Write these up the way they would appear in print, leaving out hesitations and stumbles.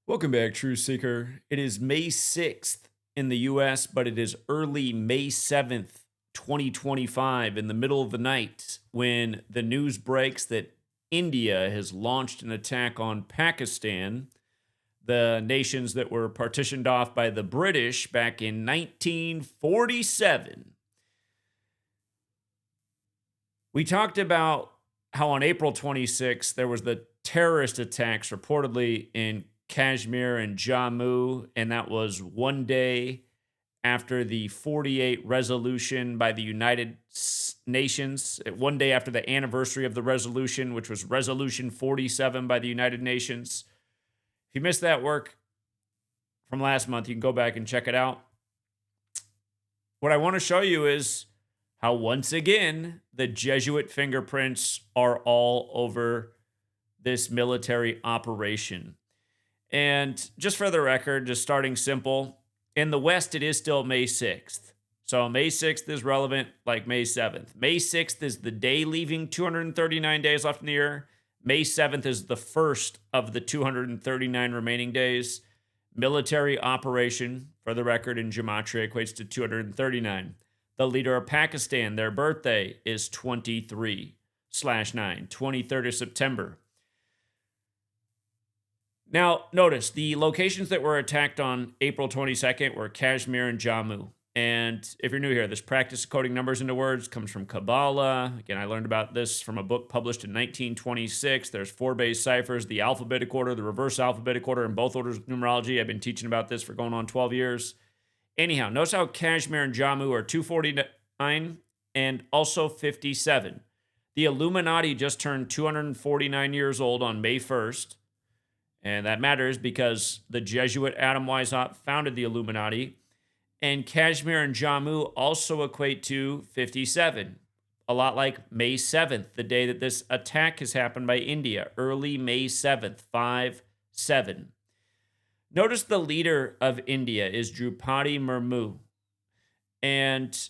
Welcome back, True Seeker. It is May 6th in the US, but it is early May 7th, 2025, in the middle of the night, when the news breaks that India has launched an attack on Pakistan, the nations that were partitioned off by the British back in 1947. We talked about how on April 26th, there was the terrorist attacks reportedly in Kashmir and Jammu, and that was one day after the 48 resolution by the United Nations, one day after the anniversary of the resolution, which was Resolution 47 by the United Nations. If you missed that work from last month, you can go back and check it out. What I want to show you is how, once again, the Jesuit fingerprints are all over this military operation. And just for the record, just starting simple, in the West, it is still May 6th. So May 6th is relevant like May 7th. May 6th is the day leaving 239 days left in the year. May 7th is the first of the 239 remaining days. Military operation, for the record, in Gematria equates to 239. The leader of Pakistan, their birthday is 23/9, 23rd of September. Now, notice the locations that were attacked on April 22nd were Kashmir and Jammu. And if you're new here, this practice of coding numbers into words comes from Kabbalah. Again, I learned about this from a book published in 1926. There's four base ciphers, the alphabetic order, the reverse alphabetic order, and both orders of numerology. I've been teaching about this for going on 12 years. Anyhow, notice how Kashmir and Jammu are 249 and also 57. The Illuminati just turned 249 years old on May 1st. And that matters because the Jesuit Adam Weishaupt founded the Illuminati. And Kashmir and Jammu also equate to 57. A lot like May 7th, the day that this attack has happened by India. Early May 7th, 5/7. Notice the leader of India is Draupadi Murmu. And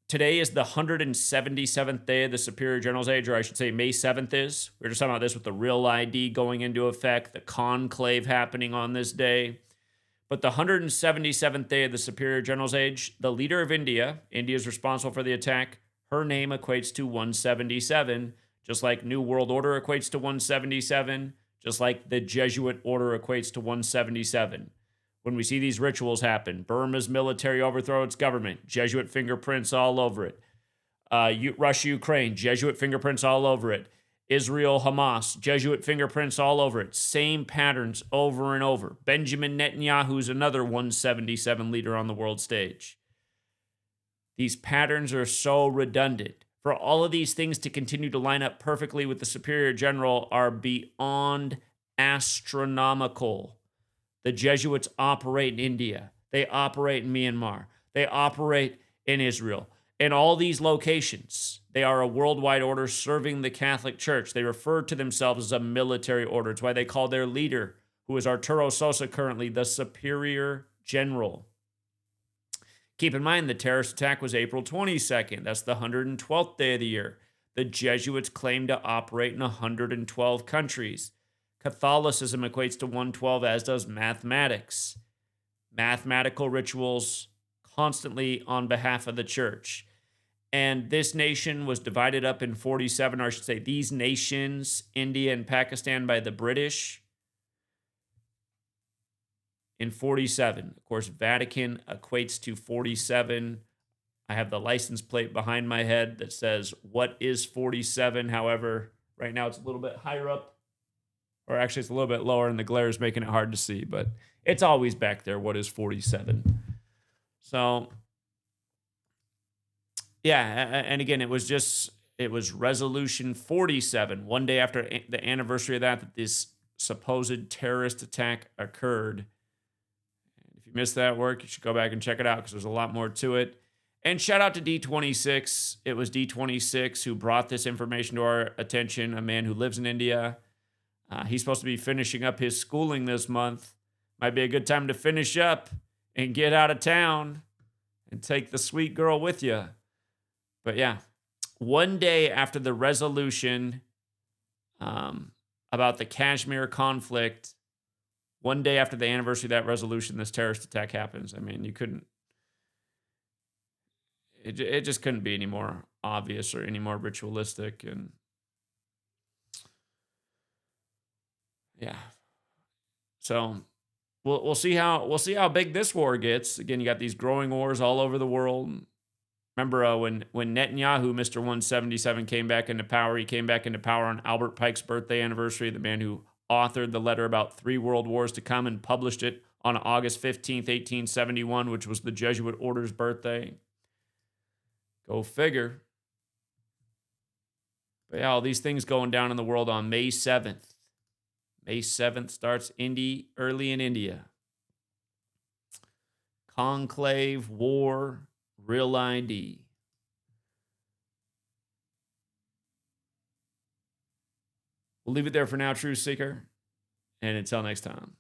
today is the 177th day of the Superior General's Age, or I should say May 7th is. We were just talking about this with the real ID going into effect, the conclave happening on this day. But the 177th day of the Superior General's Age, the leader of India, India is responsible for the attack, her name equates to 177, just like New World Order equates to 177, just like the Jesuit Order equates to 177. When we see these rituals happen, Burma's military overthrow its government, Jesuit fingerprints all over it. Russia, Ukraine, Jesuit fingerprints all over it. Israel, Hamas, Jesuit fingerprints all over it. Same patterns over and over. Benjamin Netanyahu's another 177 leader on the world stage. These patterns are so redundant. For all of these things to continue to line up perfectly with the Superior General are beyond astronomical. The Jesuits operate in India. They operate in Myanmar. They operate in Israel. In all these locations, they are a worldwide order serving the Catholic Church. They refer to themselves as a military order. It's why they call their leader, who is Arturo Sosa currently, the Superior General. Keep in mind, the terrorist attack was April 22nd. That's the 112th day of the year. The Jesuits claim to operate in 112 countries. Catholicism equates to 112, as does mathematics. Mathematical rituals constantly on behalf of the church. And this nation was divided up in 47, or I should say these nations, India and Pakistan, by the British in 47. Of course, Vatican equates to 47. I have the license plate behind my head that says, what is 47? However, right now it's a little bit higher up. Or actually, it's a little bit lower, and the glare is making it hard to see. But it's always back there. What is 47? So, yeah. And again, it was Resolution 47, one day after the anniversary of that this supposed terrorist attack occurred. If you missed that work, you should go back and check it out because there's a lot more to it. And shout out to D26. It was D26 who brought this information to our attention, a man who lives in India. He's supposed to be finishing up his schooling this month. Might be a good time to finish up and get out of town and take the sweet girl with you. But yeah, one day after the resolution about the Kashmir conflict, one day after the anniversary of that resolution, this terrorist attack happens. I mean, you couldn't. It just couldn't be any more obvious or any more ritualistic, and yeah. So we'll see how big this war gets. Again, you got these growing wars all over the world. Remember when Netanyahu, Mr. 177, came back into power? He came back into power on Albert Pike's birthday anniversary, the man who authored the letter about 3 world wars to come and published it on August 15th, 1871, which was the Jesuit order's birthday. Go figure. But yeah, all these things going down in the world on May 7th. May 7th starts early in India. Conclave, war, real ID. We'll leave it there for now, Truth Seeker. And until next time.